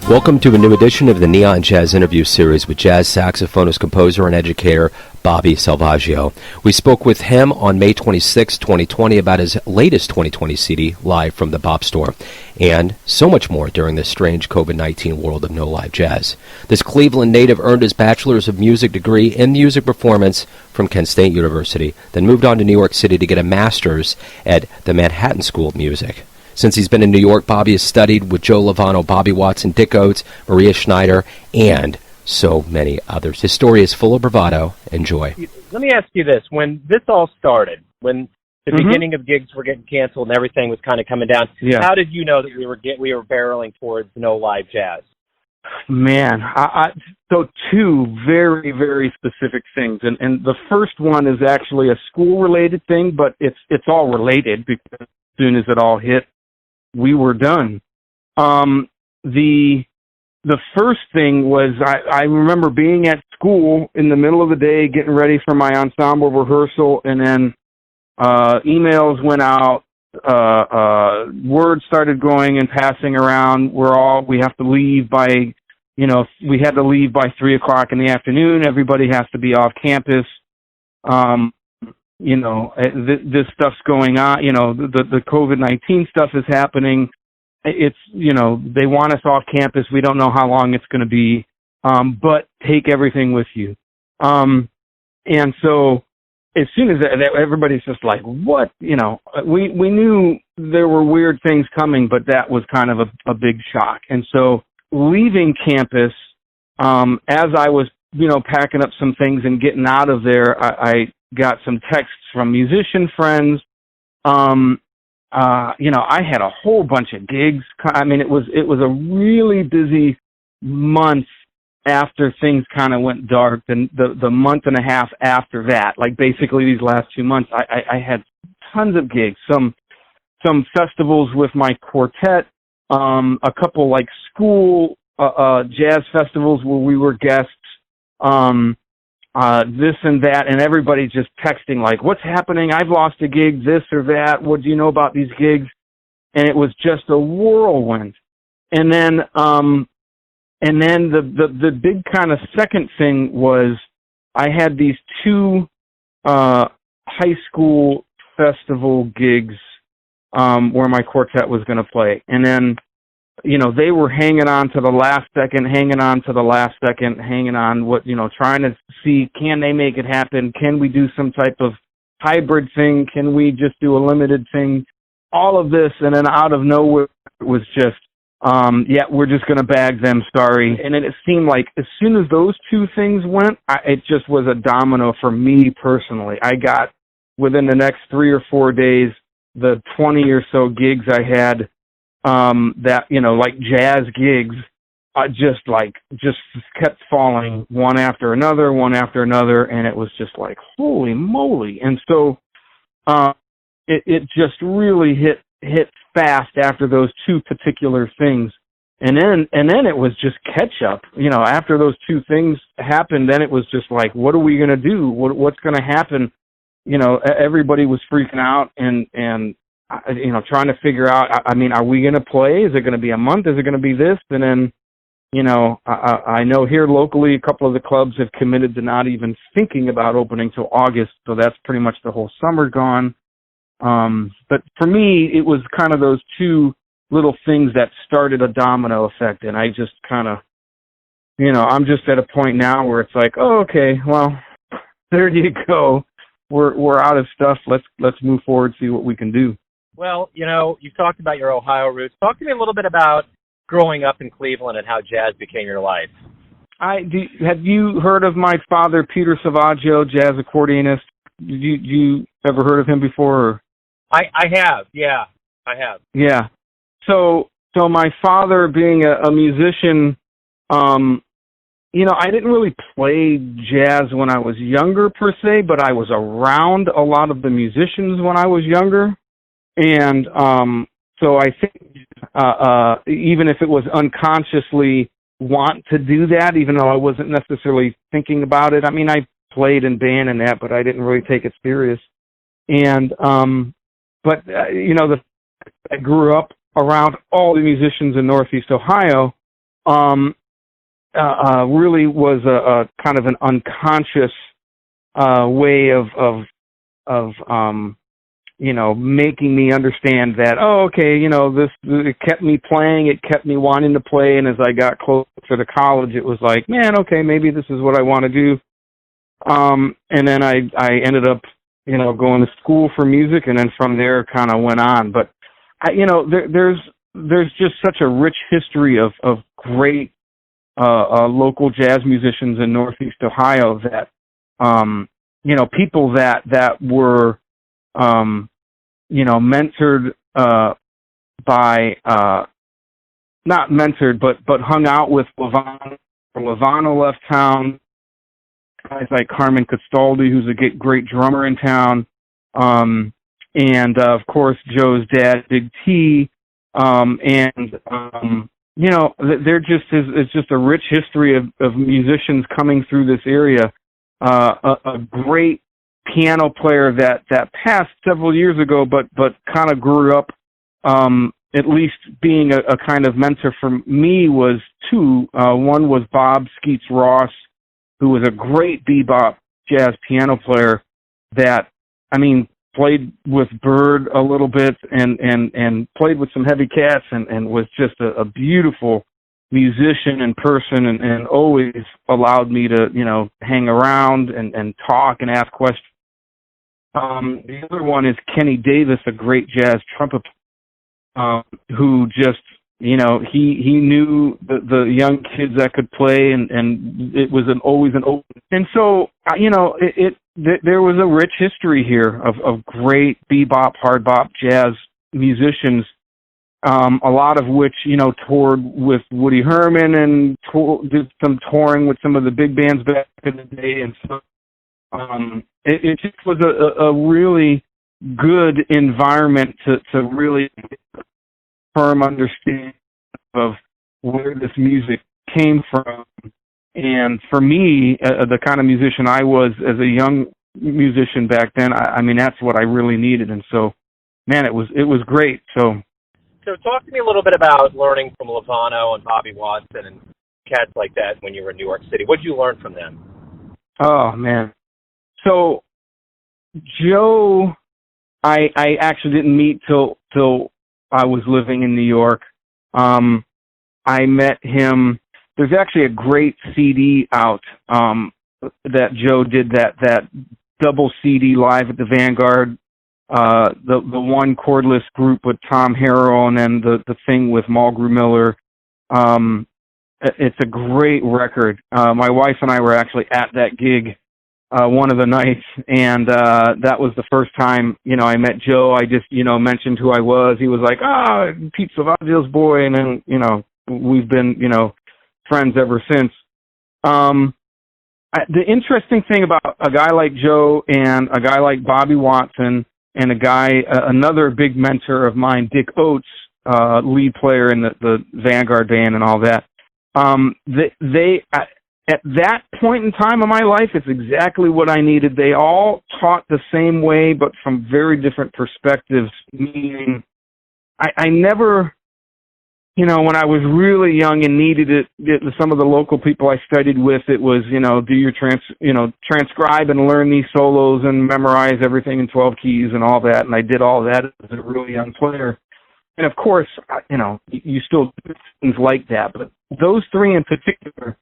Welcome to a new edition of the Neon Jazz interview series with jazz saxophonist, composer, and educator Bobby Selvaggio. We spoke with him on May 26, 2020 about his latest 2020 CD, Live from the Bop Store, and so much more during this strange COVID-19 world of no live jazz. This Cleveland native earned his Bachelor's of Music degree in music performance from Kent State University, then moved on to New York City to get a master's at the Manhattan School of Music. Since he's been in New York, Bobby has studied with Joe Lovano, Bobby Watson, Dick Oatts, Maria Schneider, and so many others. His story is full of bravado and joy. Let me ask you this. When this all started, when the beginning of gigs were getting canceled and everything was kind of coming down, how did you know that we were barreling towards no live jazz? Man, so two very, very specific things. And the first one is actually a school-related thing, but it's all related because as soon as it all hit, we were done. The first thing was I remember being at school in the middle of the day, getting ready for my ensemble rehearsal, and then emails went out, words started going and passing around. We have to leave by, we had to leave by 3:00 in the afternoon. Everybody has to be off campus. This stuff's going on, the COVID-19 stuff is happening. It's, they want us off campus. We don't know how long it's going to be, but take everything with you. And so as soon as everybody's just like, what, we knew there were weird things coming, but that was kind of a big shock. And so leaving campus, as I was, packing up some things and getting out of there, I got some texts from musician friends. I had a whole bunch of gigs. I mean, it was a really busy month after things kind of went dark. And the month and a half after that, like basically these last 2 months, I had tons of gigs, some festivals with my quartet, a couple like school, jazz festivals where we were guests, this and that, and everybody just texting like, what's happening? I've lost a gig, this or that. What do you know about these gigs? And it was just a whirlwind. And then the big kind of second thing was I had these two high school festival gigs where my quartet was going to play. And then, they were hanging on to the last second, hanging on, trying to see, can they make it happen? Can we do some type of hybrid thing? Can we just do a limited thing? All of this, and then out of nowhere, it was just, we're just going to bag them, sorry. And then it seemed like as soon as those two things went, it just was a domino for me personally. I got, within the next 3 or 4 days, the 20 or so gigs I had, that, like jazz gigs, just kept falling one after another, and it was just like, holy moly. And so, it just really hit fast after those two particular things. And then it was just catch up, after those two things happened, then it was just like, what are we going to do? What's going to happen? Everybody was freaking out and, trying to figure out, are we going to play? Is it going to be a month? Is it going to be this? And then, I know here locally, a couple of the clubs have committed to not even thinking about opening till August. So that's pretty much the whole summer gone. But for me, it was kind of those two little things that started a domino effect. And I just kind of, I'm just at a point now where it's like, oh, okay, well, there you go. We're out of stuff. Let's move forward, see what we can do. Well, you've talked about your Ohio roots. Talk to me a little bit about growing up in Cleveland and how jazz became your life. Have you heard of my father, Peter Selvaggio, jazz accordionist? You ever heard of him before? Or? I have, yeah. I have. Yeah. So my father being a musician, I didn't really play jazz when I was younger per se, but I was around a lot of the musicians when I was younger. And so I think even if it was unconsciously want to do that, even though I wasn't necessarily thinking about it. I mean, I played in band and that, but I didn't really take it serious. And I grew up around all the musicians in Northeast Ohio, really was a kind of an unconscious way of making me understand that, it kept me playing, it kept me wanting to play, and as I got closer to college, it was like, man, okay, maybe this is what I want to do. And then I ended up, going to school for music, and then from there kind of went on. But, there's just such a rich history of great local jazz musicians in Northeast Ohio that, people that were, mentored by, not mentored, but hung out with Lovano. Lovano left town. Guys like Carmen Castaldi, who's a great drummer in town. And of course, Joe's dad, Big T. It's just a rich history of musicians coming through this area. A great piano player that passed several years ago, but kind of grew up, at least being a kind of mentor for me, was two. One was Bob Skeets Ross, who was a great bebop jazz piano player that, played with Bird a little bit and played with some heavy cats and was just a beautiful musician in person and always allowed me to, hang around and talk and ask questions. The other one is Kenny Davis, a great jazz trumpet who just, he knew the young kids that could play, and it was always an open. And so, there was a rich history here of great bebop, hard bop, jazz musicians, a lot of which, toured with Woody Herman and did some touring with some of the big bands back in the day. And so it just was a really good environment to really firm understanding of where this music came from. And for me, the kind of musician I was as a young musician back then, that's what I really needed. And so, man, it was great. So talk to me a little bit about learning from Lovano and Bobby Watson and cats like that when you were in New York City. What did you learn from them? Oh, man. So Joe, I actually didn't meet till I was living in New York. I met him. There's actually a great CD out that Joe did, that double CD live at the Vanguard, the one chordless group with Tom Harrell, and then the thing with Mulgrew Miller. It's a great record. My wife and I were actually at that gig one of the nights, and that was the first time, I met Joe. I just, mentioned who I was. He was like, Pete Selvaggio's boy, and then, we've been, friends ever since. The interesting thing about a guy like Joe and a guy like Bobby Watson and another big mentor of mine, Dick Oatts, lead player in the Vanguard band and all that, they at that point in time of my life, it's exactly what I needed. They all taught the same way, but from very different perspectives, meaning I never, when I was really young and needed it, some of the local people I studied with, it was, do your transcribe and learn these solos and memorize everything in 12 keys and all that. And I did all that as a really young player. And of course, you still do things like that. But those three in particular,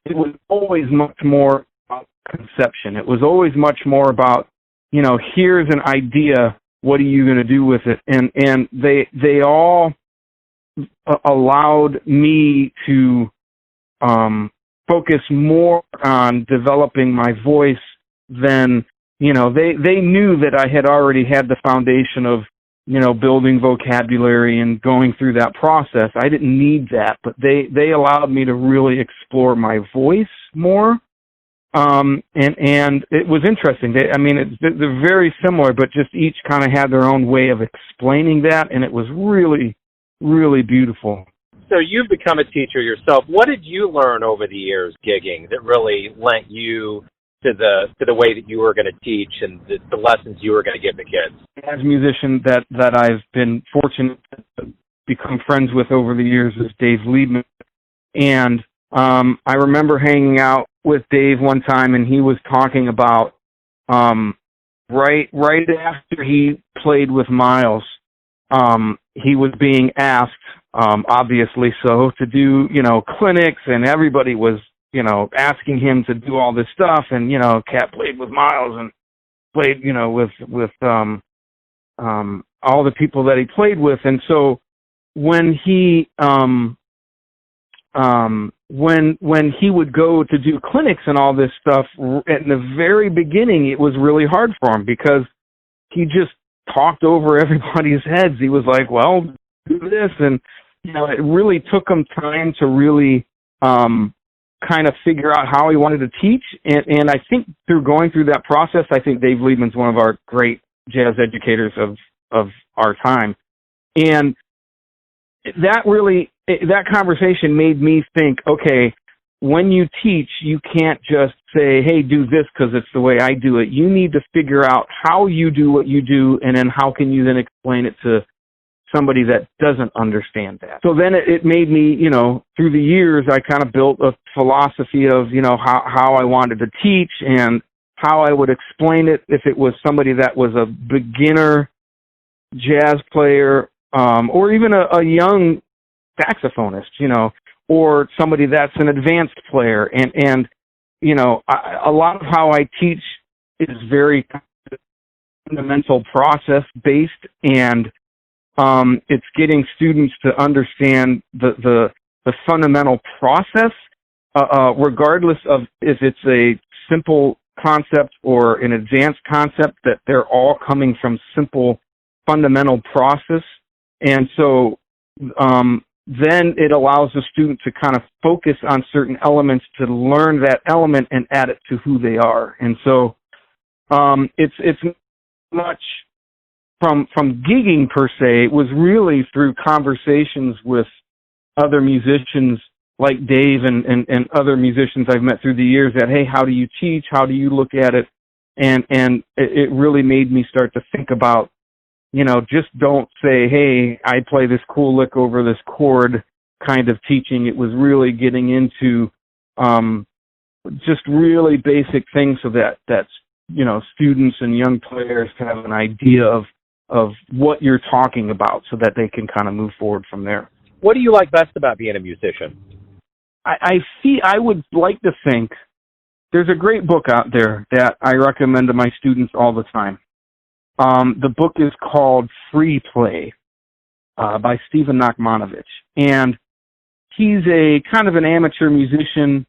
it was always much more about conception. It was always much more about, here's an idea. What are you going to do with it? And they all allowed me to focus more on developing my voice than, they knew that I had already had the foundation of, building vocabulary and going through that process. I didn't need that, but they allowed me to really explore my voice more. And it was interesting. They're very similar, but just each kind of had their own way of explaining that, and it was really, really beautiful. So you've become a teacher yourself. What did you learn over the years gigging that really lent you to the way that you were going to teach and the lessons you were going to give the kids? As a musician that I've been fortunate to become friends with over the years is Dave Liebman. And I remember hanging out with Dave one time, and he was talking about right after he played with Miles, he was being asked, obviously so, to do, clinics, and everybody was, asking him to do all this stuff. And, Cat played with Miles and played, with all the people that he played with. And so when he, when he would go to do clinics and all this stuff, at the very beginning, it was really hard for him because he just talked over everybody's heads. He was like, well, do this. And, it really took him time to really kind of figure out how he wanted to teach. And I think through going through that process, I think Dave Liebman's one of our great jazz educators of our time. And that conversation made me think, okay, when you teach, you can't just say, hey, do this because it's the way I do it. You need to figure out how you do what you do, and then how can you then explain it to somebody that doesn't understand that. So then it made me, through the years, I kind of built a philosophy of, how I wanted to teach and how I would explain it if it was somebody that was a beginner jazz player, or even a young saxophonist, or somebody that's an advanced player. And a lot of how I teach is very fundamental process based, and it's getting students to understand the fundamental process, regardless of if it's a simple concept or an advanced concept, that they're all coming from simple fundamental process. And so then it allows the student to kind of focus on certain elements to learn that element and add it to who they are. And so it's much from gigging per se. It was really through conversations with other musicians like Dave and other musicians I've met through the years that, hey, how do you teach? How do you look at it? And it really made me start to think about, just don't say, hey, I play this cool lick over this chord kind of teaching. It was really getting into just really basic things so that students and young players have an idea of what you're talking about so that they can kind of move forward from there. What do you like best about being a musician? I would like to think there's a great book out there that I recommend to my students all the time. The book is called Free Play by Stephen Nachmanovich. And he's a kind of an amateur musician,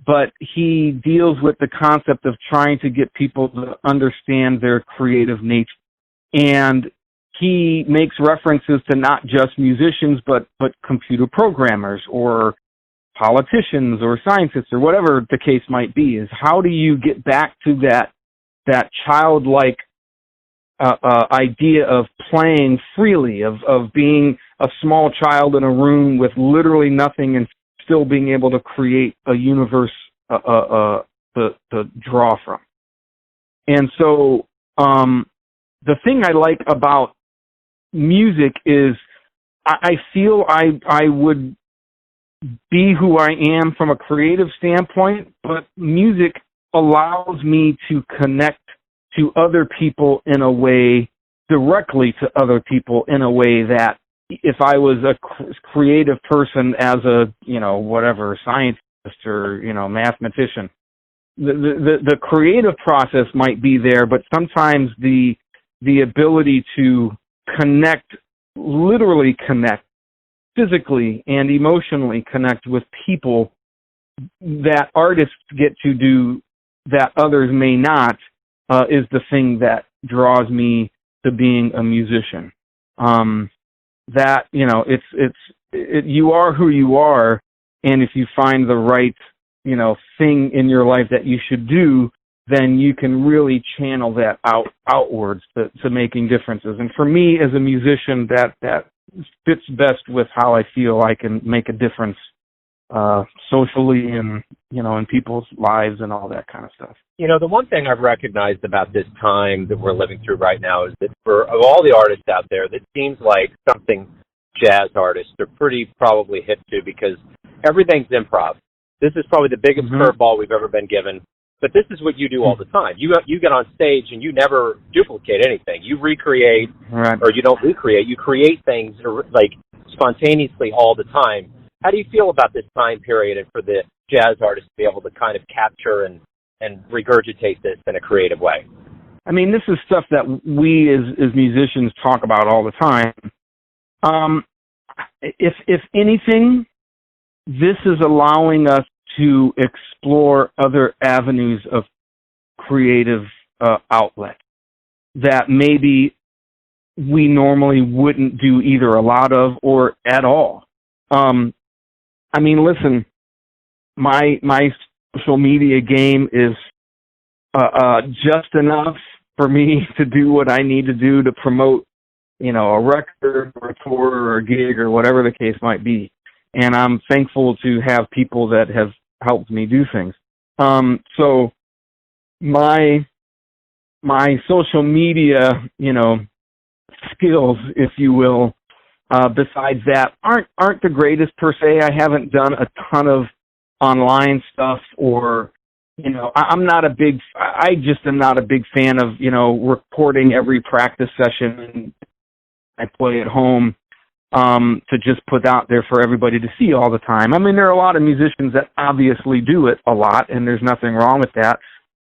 but he deals with the concept of trying to get people to understand their creative nature. And he makes references to not just musicians, but computer programmers or politicians or scientists or whatever the case might be, is how do you get back to that childlike idea of playing freely, of being a small child in a room with literally nothing and still being able to create a universe to draw from. And so the thing I like about music is I feel I would be who I am from a creative standpoint, but music allows me to connect to other people in a way, directly to other people in a way that if I was a creative person as a, whatever, scientist or, mathematician, the creative process might be there, but sometimes the ability to connect, literally connect, physically and emotionally connect with people that artists get to do that others may not, is the thing that draws me to being a musician. That, you are who you are, and if you find the right, thing in your life that you should do, then you can really channel that outwards to making differences. And for me as a musician, that fits best with how I feel I can make a difference socially and, in people's lives and all that kind of stuff. The one thing I've recognized about this time that we're living through right now is that of all the artists out there, that seems like something jazz artists are pretty probably hip to, because everything's improv. This is probably the biggest curveball we've ever been given. But this is what you do all the time. You get on stage and you never duplicate anything. You recreate, or you don't recreate. You create things like spontaneously all the time. How do you feel about this time period and for the jazz artists to be able to kind of capture and regurgitate this in a creative way? I mean, this is stuff that we as musicians talk about all the time. If anything, this is allowing us to explore other avenues of creative outlet that maybe we normally wouldn't do either a lot of or at all. I mean, listen, my social media game is just enough for me to do what I need to do to promote, a record or a tour or a gig or whatever the case might be. And I'm thankful to have people that have helped me do things. So my social media, skills, if you will, besides that, aren't the greatest per se. I haven't done a ton of online stuff, or I'm not a big. I just am not a big fan of recording every practice session I play at home to just put out there for everybody to see all the time. I mean, there are a lot of musicians that obviously do it a lot, and there's nothing wrong with that.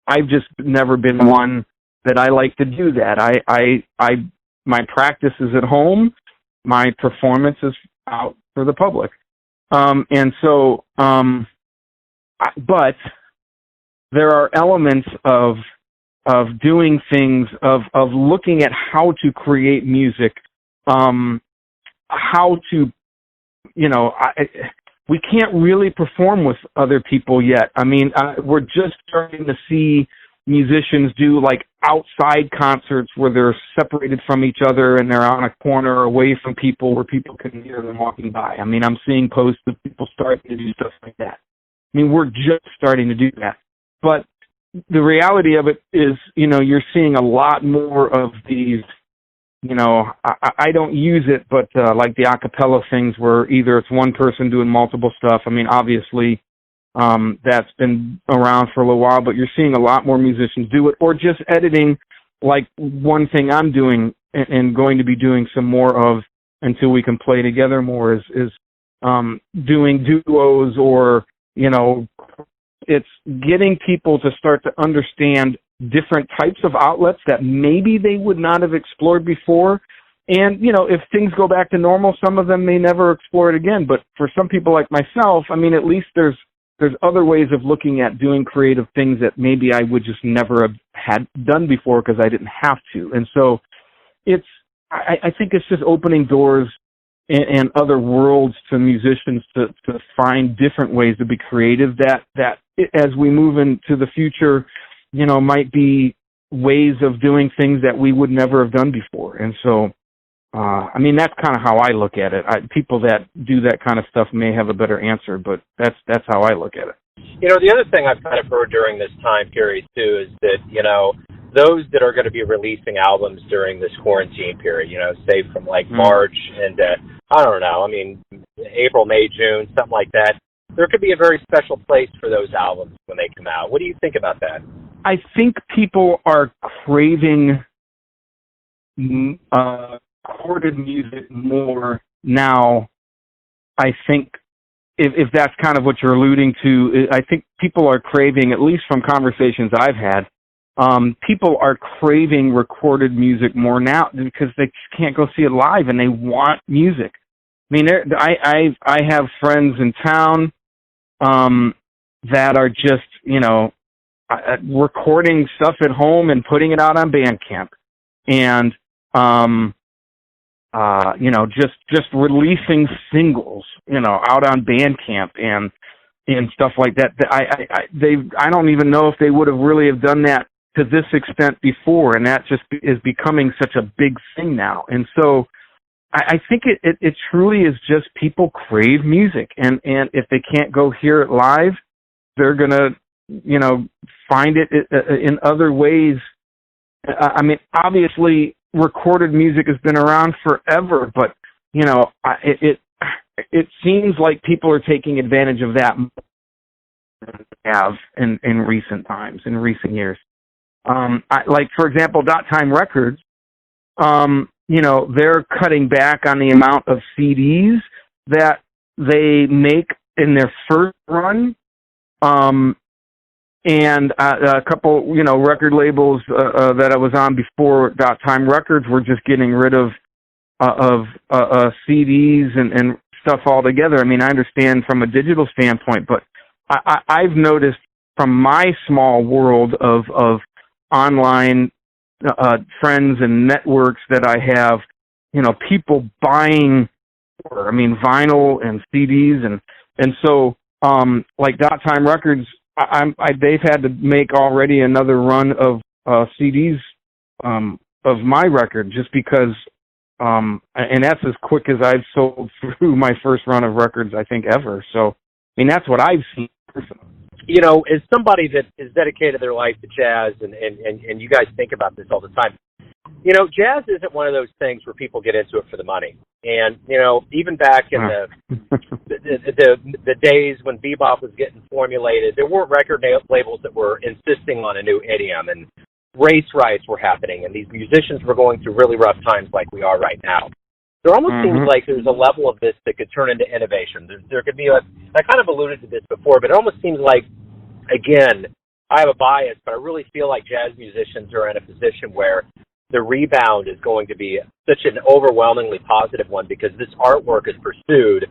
I've just never been one that I like to do that. My practice is at home. My performance is out for the public. But there are elements of doing things, of looking at how to create music, how to, we can't really perform with other people yet. I mean, we're just starting to see musicians do like outside concerts where they're separated from each other and they're on a corner away from people where people can hear them walking by. I mean, I'm seeing posts of people starting to do stuff like that. I mean, we're just starting to do that. But the reality of it is, you're seeing a lot more of these, I don't use it, but like the a cappella things where either it's one person doing multiple stuff. I mean, obviously, that's been around for a little while, but you're seeing a lot more musicians do it, or just editing, like one thing I'm doing and going to be doing some more of until we can play together more is doing duos, or, it's getting people to start to understand different types of outlets that maybe they would not have explored before. And, if things go back to normal, some of them may never explore it again. But for some people like myself, I mean, at least there's other ways of looking at doing creative things that maybe I would just never have had done before because I didn't have to. And so I think it's just opening doors and other worlds to musicians to find different ways to be creative that as we move into the future, might be ways of doing things that we would never have done before. And so, I mean, that's kind of how I look at it. People that do that kind of stuff may have a better answer, but that's how I look at it. The other thing I've kind of heard during this time period, too, is that, those that are going to be releasing albums during this quarantine period, say from like March and, I don't know, I mean, April, May, June, something like that, there could be a very special place for those albums when they come out. What do you think about that? I think people are craving recorded music more now. I think if that's kind of what you're alluding to, I think people are craving, at least from conversations I've had, people are craving recorded music more now because they can't go see it live and they want music. I mean, I have friends in town that are just, recording stuff at home and putting it out on Bandcamp, and just releasing singles, out on Bandcamp and stuff like that. I don't even know if they would have really have done that to this extent before, and that just is becoming such a big thing now. And so I think it truly is just people crave music, and if they can't go hear it live, they're gonna find it in other ways. I mean, obviously recorded music has been around forever, but it seems like people are taking advantage of that more than they have in recent times, in recent years. Like, for example, Dot Time Records, they're cutting back on the amount of CDs that they make in their first run. And a couple, record labels that I was on before Dot Time Records were just getting rid of CDs and stuff altogether. I mean, I understand from a digital standpoint, but I've noticed from my small world of online friends and networks that I have, people buying, vinyl and CDs, and so like Dot Time Records, they've had to make already another run of CDs of my record, just because, and that's as quick as I've sold through my first run of records, I think, ever. So, that's what I've seen personally. As somebody that has dedicated their life to jazz, and you guys think about this all the time, jazz isn't one of those things where people get into it for the money. And, even back in the days when bebop was getting formulated, there weren't record labels that were insisting on a new idiom, and race riots were happening, and these musicians were going through really rough times like we are right now. There almost seems like there's a level of this that could turn into innovation. There could be I kind of alluded to this before, but it almost seems like, again, I have a bias, but I really feel like jazz musicians are in a position where the rebound is going to be such an overwhelmingly positive one, because this artwork is pursued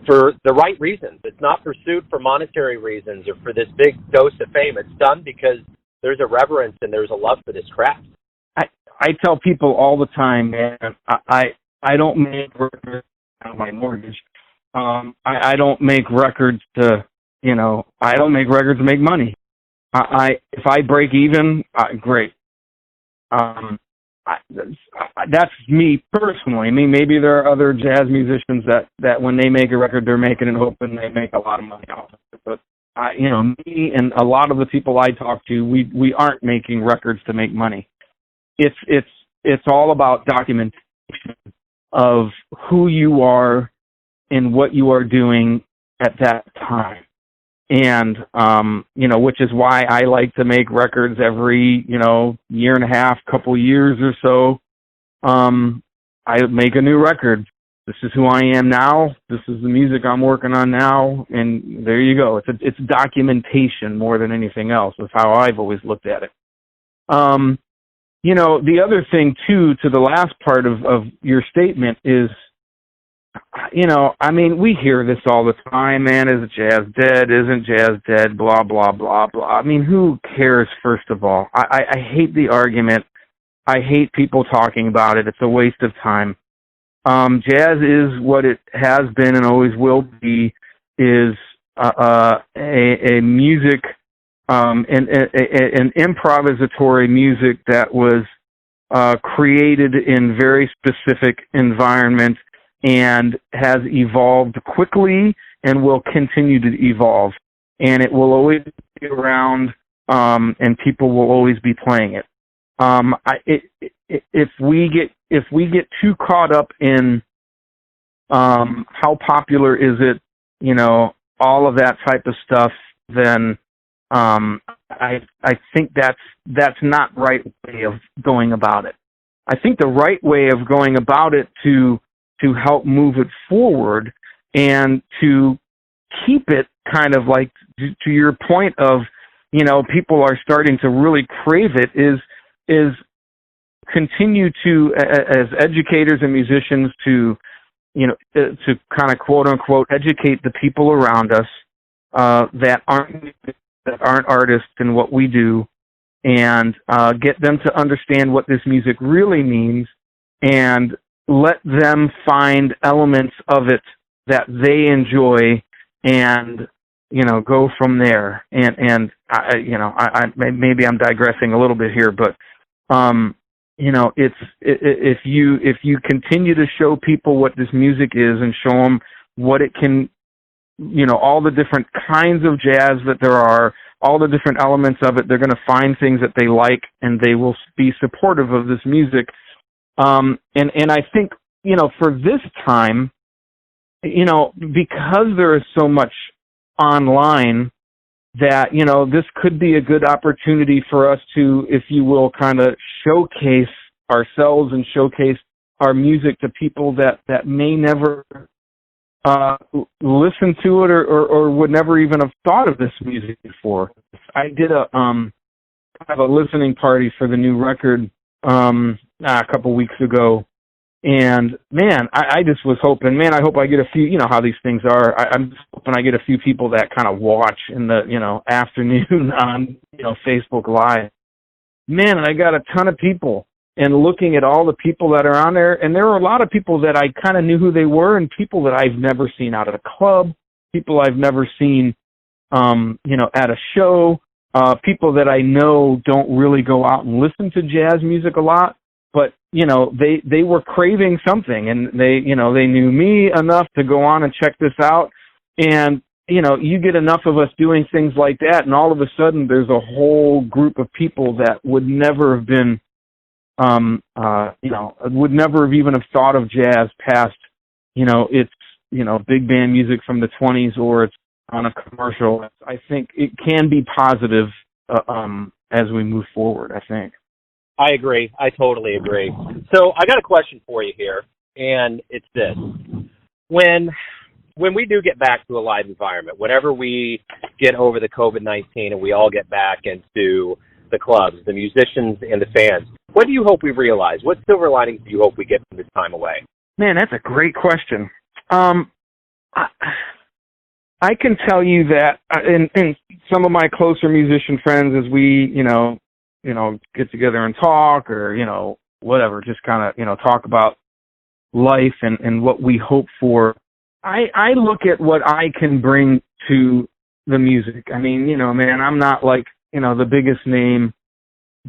for the right reasons. It's not pursued for monetary reasons or for this big dose of fame. It's done because there's a reverence and there's a love for this craft. I tell people all the time, man, I don't make records on my mortgage. I don't make records to, I don't make records to make money. If I break even, great. That's me personally. Maybe there are other jazz musicians that when they make a record, they're making it hoping they make a lot of money off of it. But me and a lot of the people I talk to, we aren't making records to make money. It's all about documentation of who you are and what you are doing at that time. And, which is why I like to make records every, year and a half, couple years or so. I make a new record. This is who I am now. This is the music I'm working on now. And there you go. It's documentation more than anything else. Is how I've always looked at it. The other thing too, to the last part of your statement is, we hear this all the time, man. Is jazz dead? Isn't jazz dead? Blah, blah, blah, blah. Who cares, first of all? I hate the argument. I hate people talking about it. It's a waste of time. Jazz is what it has been and always will be, is a music, an improvisatory music that was created in very specific environments and has evolved quickly and will continue to evolve. And it will always be around, and people will always be playing it. If we get too caught up in how popular is it, all of that type of stuff, then I think that's not right way of going about it. I think the right way of going about it to help move it forward and to keep it kind of like, to your point of, people are starting to really crave it, is continue to, as educators and musicians, to kind of quote unquote educate the people around us that aren't artists in what we do, and get them to understand what this music really means, and let them find elements of it that they enjoy, and go from there. And I maybe I'm digressing a little bit here, but if you continue to show people what this music is and show them what it can, all the different kinds of jazz that there are, all the different elements of it, they're going to find things that they like, and they will be supportive of this music. And I think, for this time, because there is so much online, that, this could be a good opportunity for us to, if you will, kind of showcase ourselves and showcase our music to people that may never listen to it or would never even have thought of this music before. I did have a listening party for the new record a couple weeks ago, and man, I just was hoping, I hope I get a few, how these things are. I'm just hoping I get a few people that kind of watch in the, afternoon on, Facebook Live. Man, I got a ton of people, and looking at all the people that are on there, and there were a lot of people that I kind of knew who they were, and people that I've never seen out at a club, people I've never seen, at a show, people that I know don't really go out and listen to jazz music a lot, but, they were craving something, and they knew me enough to go on and check this out. And, you get enough of us doing things like that, and all of a sudden there's a whole group of people that would never have been, would never have even have thought of jazz past, it's, big band music from the 20s, or it's on a commercial. I think it can be positive, as we move forward, I think. I agree. I totally agree. So I got a question for you here, and it's this. When we do get back to a live environment, whenever we get over the COVID-19 and we all get back into the clubs, the musicians and the fans, what do you hope we realize? What silver linings do you hope we get from this time away? Man, that's a great question. I can tell you that in some of my closer musician friends, as we, get together and talk, or, whatever, just kind of, talk about life and what we hope for. I look at what I can bring to the music. I mean, man, I'm not like, the biggest name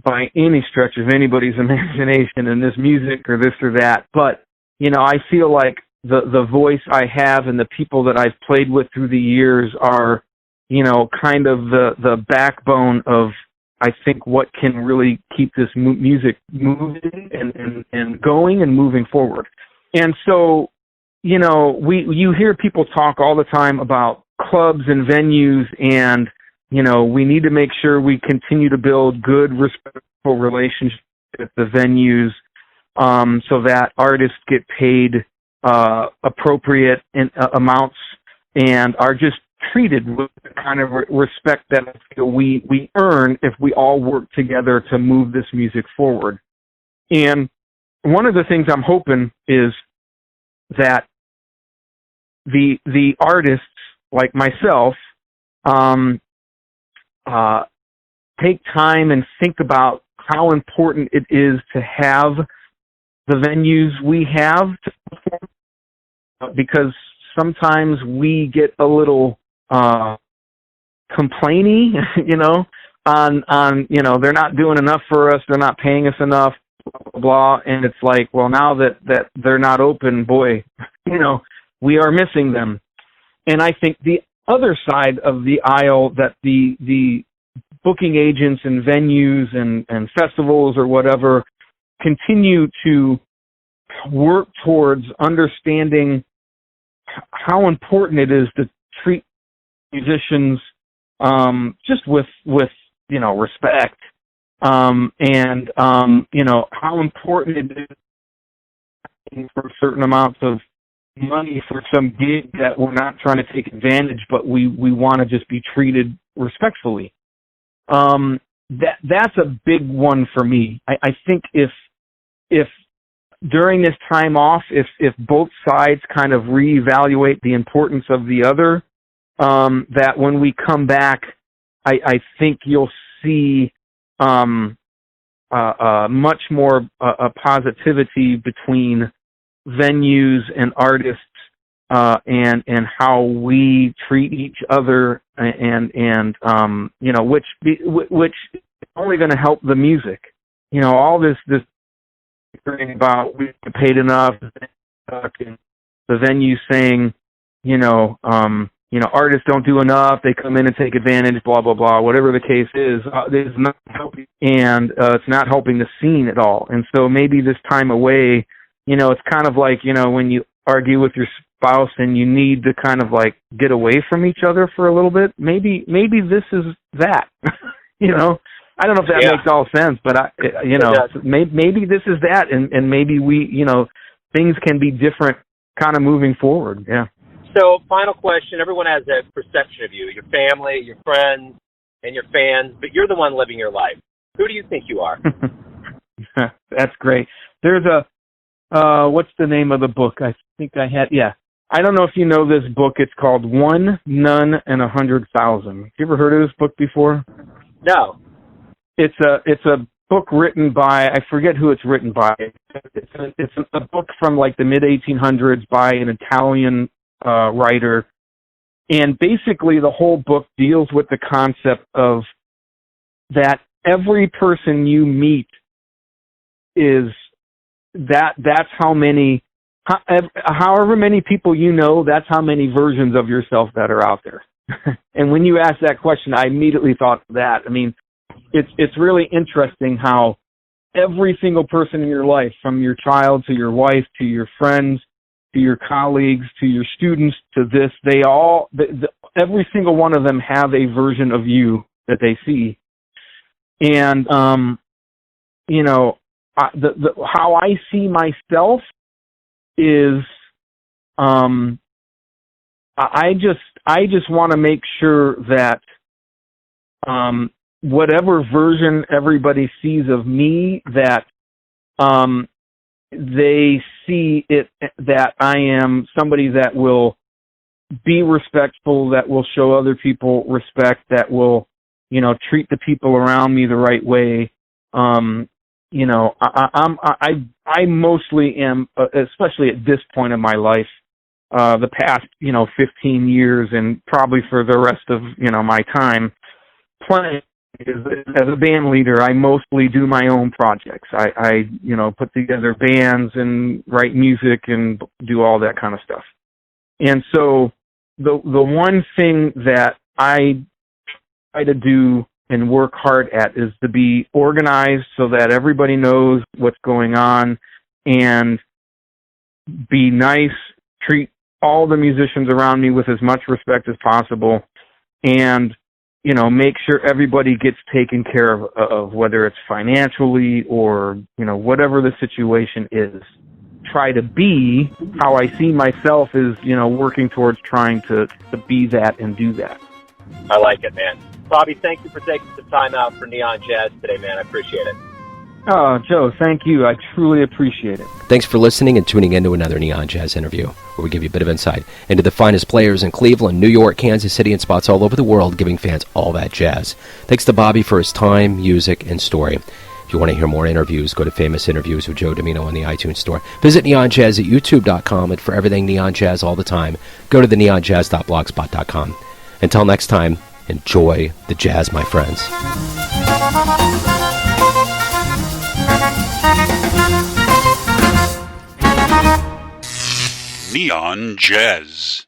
by any stretch of anybody's imagination in this music or this or that. But, I feel like the voice I have and the people that I've played with through the years are, kind of the backbone of, I think, what can really keep this music moving and going and moving forward. And so, you hear people talk all the time about clubs and venues, and, we need to make sure we continue to build good, respectful relationships with the venues, so that artists get paid appropriate amounts and are just treated with the kind of respect that we earn if we all work together to move this music forward. And one of the things I'm hoping is that the artists like myself take time and think about how important it is to have the venues we have to perform, because sometimes we get a little complainy, on they're not doing enough for us, they're not paying us enough, blah, blah, blah. And it's like, well, now that they're not open, boy, we are missing them. And I think the other side of the aisle that the booking agents and venues and festivals or whatever continue to work towards understanding how important it is to treat musicians just with respect, and how important it is for certain amounts of money for some gig that we're not trying to take advantage, but we want to just be treated respectfully. That's a big one for me. I think if during this time off, if both sides kind of reevaluate the importance of the other, that when we come back, I think you'll see much more positivity between venues and artists, and how we treat each other, and which is only going to help the music. All this about we get paid enough, and the venue saying, artists don't do enough, they come in and take advantage, blah, blah, blah, whatever the case is not helping, and it's not helping the scene at all. And so maybe this time away, it's kind of like, when you argue with your spouse and you need to kind of like get away from each other for a little bit, maybe this is that. You know, I don't know if that makes all sense, but maybe this is that, and maybe we, you know, things can be different kind of moving forward. Yeah. So, final question. Everyone has a perception of you, your family, your friends, and your fans, but you're the one living your life. Who do you think you are? That's great. There's what's the name of the book? I think I had, I don't know if you know this book. It's called One, None, and 100,000. You ever heard of this book before? No. It's a book written by, I forget who it's written by. It's a book from like the mid-1800s by an Italian writer. And basically the whole book deals with the concept of that every person you meet is that's how many, however many people you know, that's how many versions of yourself that are out there. And when you asked that question, I immediately thought of that. I mean, it's really interesting how every single person in your life, from your child to your wife to your friends to your colleagues to your students to this, they all, every single one of them have a version of you that they see. And, you know, how I see myself is, I just want to make sure that, whatever version everybody sees of me, that, they see it, that I am somebody that will be respectful, that will show other people respect, that will, you know, treat the people around me the right way. You know, I mostly am, especially at this point in my life, the past, you know, 15 years and probably for the rest of, you know, my time playing as a band leader, I mostly do my own projects. I you know, put together bands and write music and do all that kind of stuff. And so the one thing that I try to do and work hard at is to be organized so that everybody knows what's going on, and be nice, treat all the musicians around me with as much respect as possible, and, you know, make sure everybody gets taken care of whether it's financially or, you know, whatever the situation is. Try to be how I see myself is, you know, working towards trying to be that and do that. I like it, man. Bobby, thank you for taking some time out for Neon Jazz today, man. I appreciate it. Oh, Joe, thank you. I truly appreciate it. Thanks for listening and tuning in to another Neon Jazz interview, where we give you a bit of insight into the finest players in Cleveland, New York, Kansas City, and spots all over the world, giving fans all that jazz. Thanks to Bobby for his time, music, and story. If you want to hear more interviews, go to Famous Interviews with Joe Domino on the iTunes Store. Visit Neon Jazz at youtube.com, and for everything Neon Jazz all the time, go to the neonjazz.blogspot.com. Until next time, enjoy the jazz, my friends. Neon Jazz.